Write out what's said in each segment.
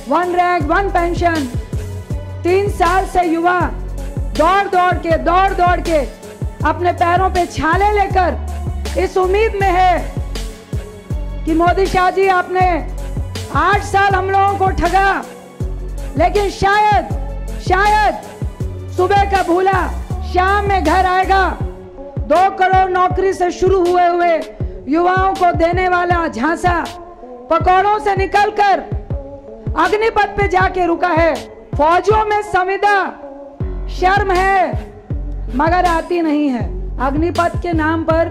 One rank one pension. 3 साल से युवा दौड़ दौड़ के अपने पैरों पे छाले लेकर इस उम्मीद में है कि मोदी शाह जी आपने 8 साल हम लोगों को ठगा, लेकिन शायद सुबह का भूला शाम में घर आएगा। 2 करोड़ नौकरी से शुरू हुए युवाओं को देने वाला झांसा पकौड़ों से निकलकर अग्निपथ पे जाके रुका है। फौजों में संविदा शर्म है मगर आती नहीं है। अग्निपथ के नाम पर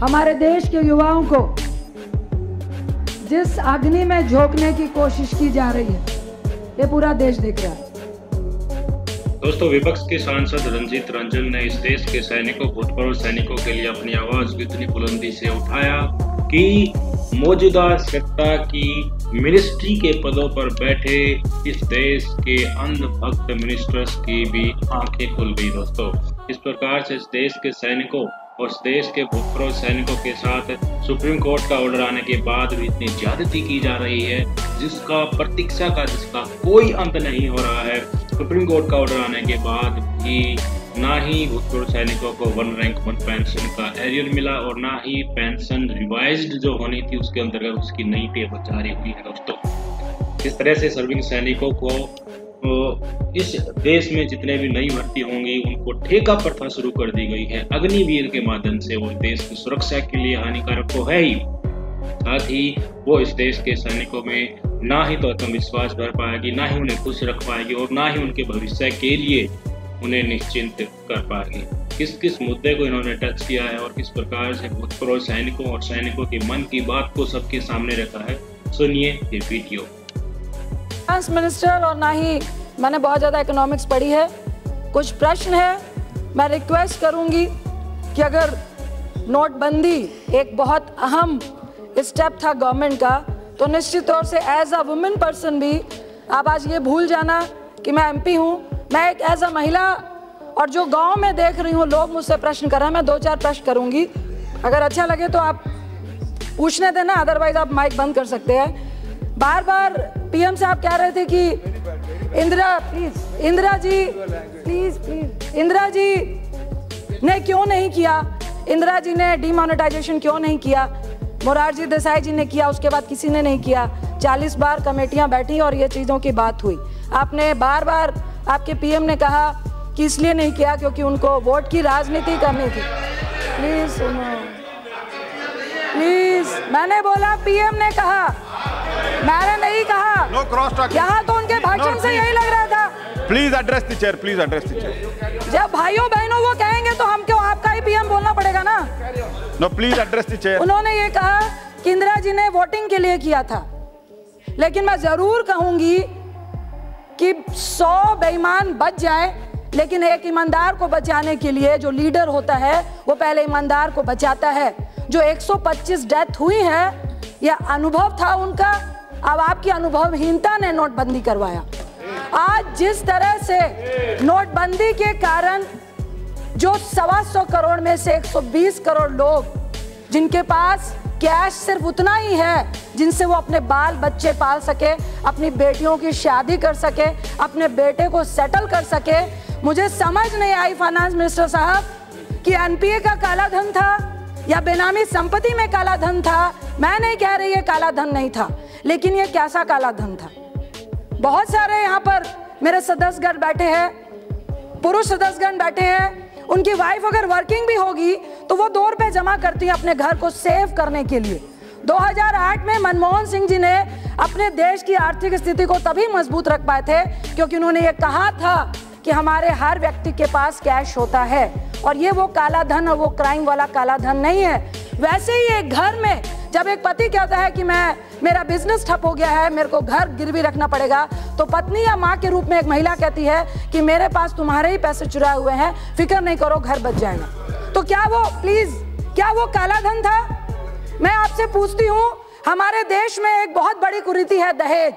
हमारे देश के युवाओं को जिस अग्नि में झोंकने की कोशिश की जा रही है, ये पूरा देश देख रहा है। दोस्तों, विपक्ष के सांसद रंजीत रंजन ने इस देश के सैनिकों, भूतपूर्व सैनिकों के लिए अपनी आवाज को इतनी बुलंदी से उठाया कि मौजूदा सत्ता की मिनिस्ट्री के पदों पर बैठे इस देश के अंधभक्त मिनिस्टर्स की भी आंखें खुल गई। दोस्तों, इस प्रकार से इस देश के सैनिकों और इस देश के भूतपूर्व सैनिकों के साथ सुप्रीम कोर्ट का ऑर्डर आने के बाद भी इतनी ज्यादती की जा रही है जिसका कोई अंत नहीं हो रहा है। सुप्रीम कोर्ट का ऑर्डर आने के बाद भी ना ही भूतपूर्व सैनिकों को 1 रैंक 1 पेंशन का एरियर मिला और ना ही पेंशन रिवाइज्ड जो होनी थी उसके अंतर्गत उसकी नई टेबल जारी हुई है। दोस्तों, इस तरह से सर्विंग सैनिकों को इस देश में जितने भी नई भर्ती होंगी उनको ठेका प्रथा शुरू कर दी गई है अग्निवीर के माध्यम से। वो देश की सुरक्षा के लिए हानिकारक तो है ही, साथ ही वो इस देश के सैनिकों में ना ही तो आत्मविश्वास भर पाएगी, ना ही उन्हें खुश रख पाएगी और ना ही उनके भविष्य के लिए उन्हें निश्चिंत कर पाएगी। किस किस मुद्दे को इन्होंने टच किया है और किस प्रकार से भूतपूर्व सैनिकों और सैनिकों के मन की बात को सबके सामने रखा है, सुनिए ये वीडियो। फाइनेंस मिनिस्टर और ना ही मैंने बहुत ज़्यादा इकोनॉमिक्स पढ़ी है। कुछ प्रश्न है, मैं रिक्वेस्ट करूंगी कि अगर नोटबंदी एक बहुत अहम स्टेप था गवर्नमेंट का, तो निश्चित तौर से एज अ वुमेन पर्सन भी आप आज ये भूल जाना कि मैं MP हूँ। मैं एक एज अ महिला और जो गांव में देख रही हूँ लोग मुझसे प्रश्न कर रहे हैं, मैं 2-4 प्रश्न करूंगी। अगर अच्छा लगे तो आप पूछने देना, अदरवाइज आप माइक बंद कर सकते हैं। बार बार PM साहब कह रहे थे कि इंदिरा जी ने क्यों नहीं किया, इंदिरा जी ने डिमोनेटाइजेशन क्यों नहीं किया, मोरारजी देसाई जी ने किया, उसके बाद किसी ने नहीं किया। 40 बार कमेटियां बैठी और ये चीज़ों की बात हुई। आपने बार बार आपके PM ने कहा कि इसलिए नहीं किया क्योंकि उनको वोट की राजनीति करनी थी। प्लीज सुनो, प्लीज। मैंने बोला PM ने कहा, मैंने नहीं कहा। No cross talking. यहाँ तो उनके भाषण से यही लग रहा था। Please address the chair. Please address the chair. जब भाइयों बहनों वो कहेंगे तो हम क्यों, आपका ही PM बोलना पड़ेगा ना। No, please address the chair. उन्होंने ये कहा कि इंदिरा जी ने वोटिंग के लिए किया था, लेकिन मैं जरूर कहूंगी कि 100 बेईमान बच जाए, लेकिन एक ईमानदार को बचाने के लिए जो लीडर होता है वो पहले ईमानदार को बचाता है। जो 125 डेथ हुई है यह अनुभव था उनका। अब आपकी अनुभवहीनता ने नोटबंदी करवाया। आज जिस तरह से नोटबंदी के कारण जो 125 करोड़ में से 120 करोड़ लोग जिनके पास कैश सिर्फ उतना ही है जिनसे वो अपने बाल बच्चे पाल सके, अपनी बेटियों की शादी कर सके, अपने बेटे को सेटल कर सके। मुझे समझ नहीं आई फाइनेंस मिनिस्टर साहब कि NPA का काला धन था या बेनामी संपत्ति में काला धन था। मैं नहीं कह रही ये काला धन नहीं था, लेकिन ये कैसा काला धन था। बहुत सारे यहाँ पर मेरे सदस्यगण बैठे हैं, पुरुष सदस्यगण बैठे हैं, उनकी वाइफ अगर वर्किंग भी होगी तो वो 2 रुपए जमा करती है अपने घर को सेव करने के लिए। 2008 में मनमोहन सिंह जी ने अपने देश की आर्थिक स्थिति को तभी मजबूत रख पाए थे क्योंकि उन्होंने ये कहा था कि हमारे हर व्यक्ति के पास कैश होता है और ये वो काला धन और वो क्राइम वाला काला धन नहीं है। वैसे ही एक घर में जब एक पति कहता है कि मेरा बिजनेस ठप हो गया है, मेरे को घर गिरवी रखना पड़ेगा, तो पत्नी या माँ के रूप में एक महिला कहती है कि मेरे पास तुम्हारे ही पैसे चुराए हुए हैं, फिक्र नहीं करो, घर बच जाएगा। तो क्या वो काला धन था? मैं आपसे पूछती हूँ, हमारे देश में एक बहुत बड़ी कुरीति है दहेज।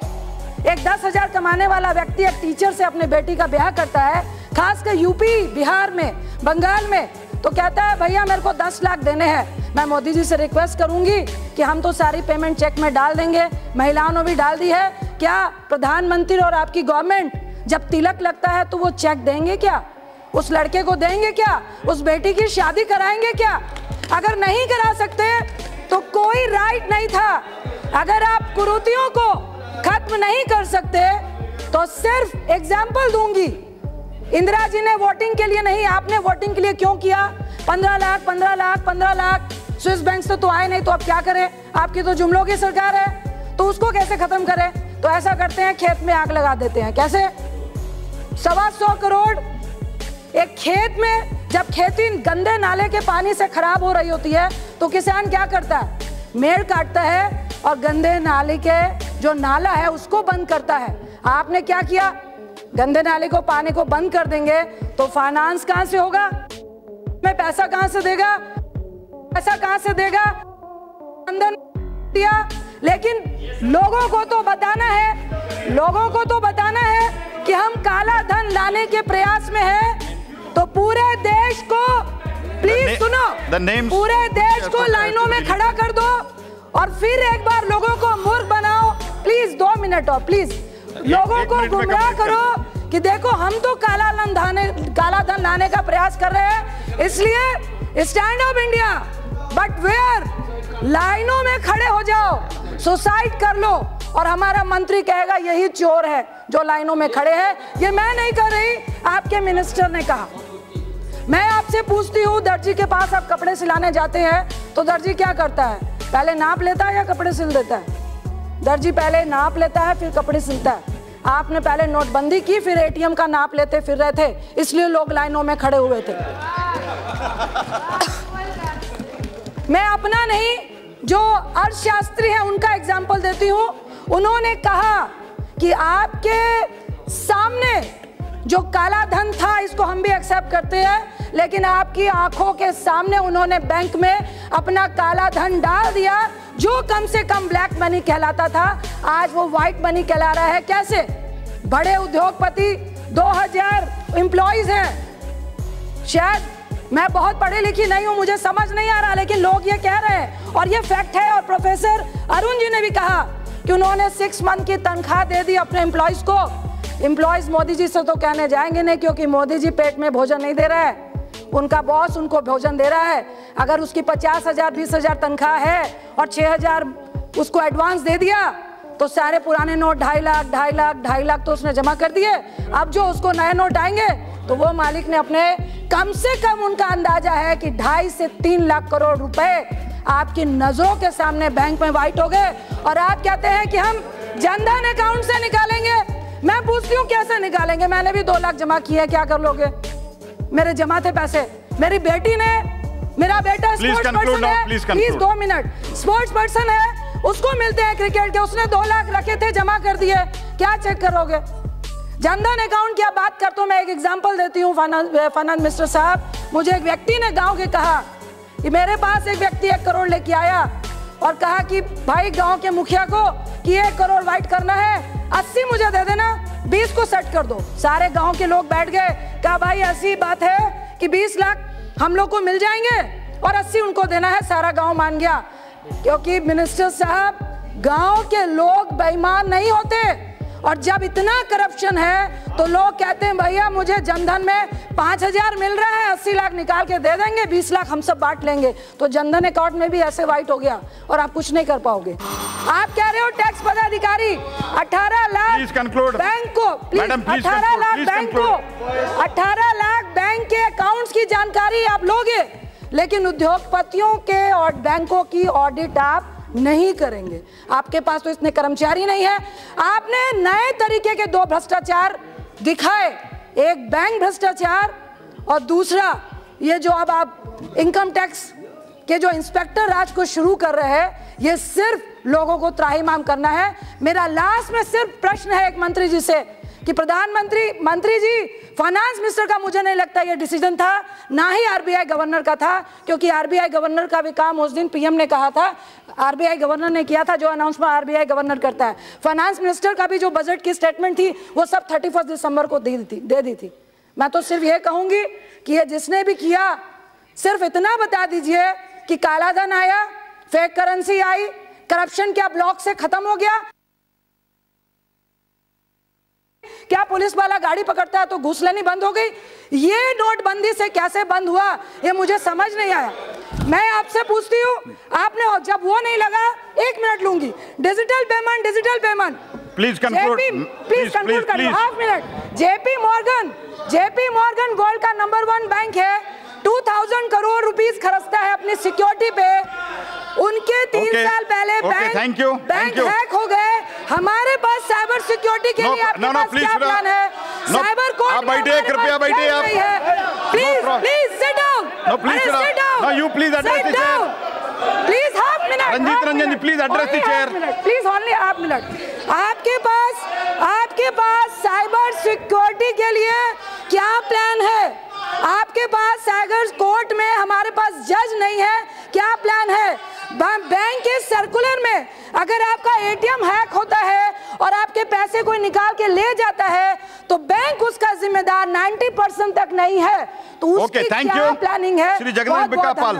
एक 10,000 कमाने वाला व्यक्ति एक टीचर से अपने बेटी का ब्याह करता है, खासकर यूपी, बिहार में, बंगाल में तो कहता है भैया मेरे को 10 लाख देने हैं। मैं मोदी जी से रिक्वेस्ट करूंगी कि हम तो सारी पेमेंट चेक में डाल देंगे, महिलाओं ने भी डाल दी है, क्या प्रधानमंत्री और आपकी गवर्नमेंट जब तिलक लगता है तो वो चेक देंगे क्या? उस लड़के को देंगे क्या? उस बेटी की शादी कराएंगे क्या? अगर नहीं करा सकते तो कोई राइट नहीं था। अगर आप कुरीतियों को खत्म नहीं कर सकते तो सिर्फ एग्जाम्पल दूंगी, इंदिरा जी ने वोटिंग के लिए नहीं, आपने वोटिंग के लिए क्यों किया? 15 लाख 15 लाख 15 लाख स्विस बैंक से तो आए नहीं, तो अब क्या करें? आपकी तो जुमलों की सरकार है, तो उसको कैसे खत्म करें? तो ऐसा करते हैं, खेत में आग लगा देते हैं। कैसे? 125 करोड़ एक खेत में, जब खेती गंदे नाले के पानी से खराब हो रही होती है तो किसान क्या करता है? मेड़ काटता है और गंदे नाले के जो नाला है उसको बंद करता है। आपने क्या किया? गंदे नाले को, पानी को बंद कर देंगे तो फाइनेंस कहां से होगा? मैं पैसा कहां से देगा? पैसा कहां से देगा? अंदर दिया, लेकिन लोगों को तो बताना है, लोगों को तो बताना है कि हम काला धन लाने के प्रयास में हैं। तो पूरे देश को प्लीज सुनो, पूरे देश को लाइनों में खड़ा कर दो और फिर एक बार लोगों को मूर्ख बनाओ। प्लीज 2 मिनट और प्लीज लोगों को गुमराह करो कि देखो हम तो काला धन लाने का प्रयास कर रहे हैं, इसलिए stand up India, but where लाइनों में खड़े हो जाओ, सुसाइड कर लो। और हमारा मंत्री कहेगा यही चोर है जो लाइनों में खड़े हैं। ये मैं नहीं कर रही, आपके मिनिस्टर ने कहा। मैं आपसे पूछती हूँ, दर्जी के पास आप कपड़े सिलाने जाते हैं तो दर्जी क्या करता है? पहले नाप लेता है या कपड़े सिल देता है? दर्जी पहले नाप लेता है फिर कपड़े सिलता है। आपने पहले नोटबंदी की, फिर एटीएम का नाप लेते फिर रहे थे, इसलिए लोग लाइनों में खड़े हुए थे। मैं अपना नहीं, जो अर्थशास्त्री हैं उनका एग्जाम्पल देती हूँ। उन्होंने कहा कि आपके सामने जो काला धन था इसको हम भी एक्सेप्ट करते हैं, लेकिन आपकी आंखों के सामने उन्होंने बैंक में अपना काला धन डाल दिया, जो कम से कम ब्लैक मनी कहलाता था, आज वो व्हाइट मनी कहला रहा है। कैसे? बड़े उद्योगपति 2000 एम्प्लॉइज हैं। शायद मैं बहुत पढ़ी लिखी नहीं हूं, मुझे समझ नहीं आ रहा, लेकिन लोग ये कह रहे हैं और ये फैक्ट है। और प्रोफेसर अरुण जी ने भी कहा कि उन्होंने 6 मंथ की तनख्वाह दे दी अपने एम्प्लॉइज को। एम्प्लॉइज मोदी जी से तो कहने जाएंगे नहीं, क्योंकि मोदी जी पेट में भोजन नहीं दे रहा है, उनका बॉस उनको भोजन दे रहा है। अगर उसकी 50,000 20,000 तनख्वाह है और 6,000 उसको एडवांस दे दिया तो सारे पुराने नोट 2.5 लाख तो उसने जमा कर दिए। अब जो उसको नए नोट आएंगे तो वो मालिक ने अपने, कम से कम उनका अंदाजा है कि 2.5 से 3 लाख करोड़ रुपए आपकी नजरों के सामने बैंक में वाइट हो गए। और आप कहते हैं कि हम जनधन अकाउंट से निकालेंगे। मैं पूछती हूँ कैसे निकालेंगे? मैंने भी 2 लाख जमा किया, क्या कर लोगे? मेरे जमा थे पैसे, मेरी बेटी ने, मेरा बेटा स्पोर्ट्स पर्सन है, प्लीज 2 मिनट, स्पोर्ट्स पर्सन है, उसको मिलते हैं क्रिकेट के, उसने 2 लाख रखे थे, जमा कर दिए, क्या चेक करोगे? जनधन अकाउंट की बात करते हो, मैं एक एग्जांपल देती हूँ फाइनेंस मिनिस्टर साहब। मुझे एक व्यक्ति ने गांव के कहा कि मेरे पास एक व्यक्ति 1 करोड़ लेके आया और कहा कि भाई गांव के मुखिया को कि 1 करोड़ वाइट करना है, 80 मुझे दे देना, 20 को सेट कर दो। सारे गांव के लोग बैठ गए, कहा भाई ऐसी बात है कि 20 लाख हम लोग को मिल जाएंगे और 80 उनको देना है। सारा गांव मान गया, क्योंकि मिनिस्टर साहब गांव के लोग बेईमान नहीं होते। और जब इतना करप्शन है तो लोग कहते हैं भैया मुझे जनधन में 5,000 मिल रहा है, 80 लाख निकाल के दे देंगे, 20 लाख हम सब बांट लेंगे। तो जनधन अकाउंट में भी ऐसे वाइट हो गया और आप कुछ नहीं कर पाओगे। आप कह रहे हो टैक्स पदाधिकारी 18 लाख बैंक को, 18 लाख बैंक को, 18 लाख बैंक के अकाउंट्स की जानकारी आप लोगे, लेकिन उद्योगपतियों के और बैंकों की ऑडिट आप नहीं करेंगे। आपके पास तो इतने कर्मचारी नहीं है। आपने नए तरीके के 2 भ्रष्टाचार दिखाए, एक बैंक भ्रष्टाचार और दूसरा ये जो अब आप इनकम टैक्स के जो इंस्पेक्टर राज को शुरू कर रहे हैं, ये सिर्फ लोगों को त्राहिमाम करना है। मेरा लास्ट में सिर्फ प्रश्न है एक मंत्री जी से कि मंत्री जी, फाइनेंस मिनिस्टर का मुझे नहीं लगता ये डिसीजन था, ना ही आरबीआई गवर्नर का था, क्योंकि आरबीआई गवर्नर का भी काम उस दिन पीएम ने कहा था, आरबीआई गवर्नर ने किया था, जो अनाउंसमेंट आरबीआई गवर्नर करता है। फाइनेंस मिनिस्टर का भी जो बजट की स्टेटमेंट थी वो सब 31 दिसंबर को दे दी थी। मैं तो सिर्फ ये कहूंगी कि ये जिसने भी किया सिर्फ इतना बता दीजिए कि काला धन आया, फेक करेंसी आई, करप्शन क्या ब्लॉक से खत्म हो गया? क्या पुलिस वाला गाड़ी पकड़ता है तो घूस लेनी बंद हो गई? ये नोटबंदी से कैसे बंद हुआ ये मुझे समझ नहीं आया। मैं आपसे पूछती हूँ, आपने जब वो नहीं लगा, 1 मिनट लूंगी, digital payment please conclude, please conclude कर, half minute. JP Morgan world का नंबर 1 बैंक है, 2000 करोड़ रुपीस खर्चता है अपनी सिक्योरिटी पे। उनके 3 साल पहले बैंक हैक हो गए। हमारे पास साइबर सिक्योरिटी के लिए आपके पास क्या प्लान है? साइबर कोर्ट आप बैठिए, कृपया बैठिए आप। Please sit down. No please sit down. No you please address the chair. Please half minute. Ranjit Ranjan ji please address the chair. Please only half minute. आपके पास साइबर सिक्योरिटी के लिए क्या प्लान है? आपके पास साइबर कोर्ट में हमारे पास जज नहीं है, क्या प्लान है? बैंक के सर्कुलर में अगर आपका एटीएम हैक होता है और आपके पैसे कोई निकाल के ले जाता है तो बैंक उसका जिम्मेदार 90% तक नहीं है। तो उसकी क्या प्लानिंग है? श्री जगन्नाथ बिकापाल।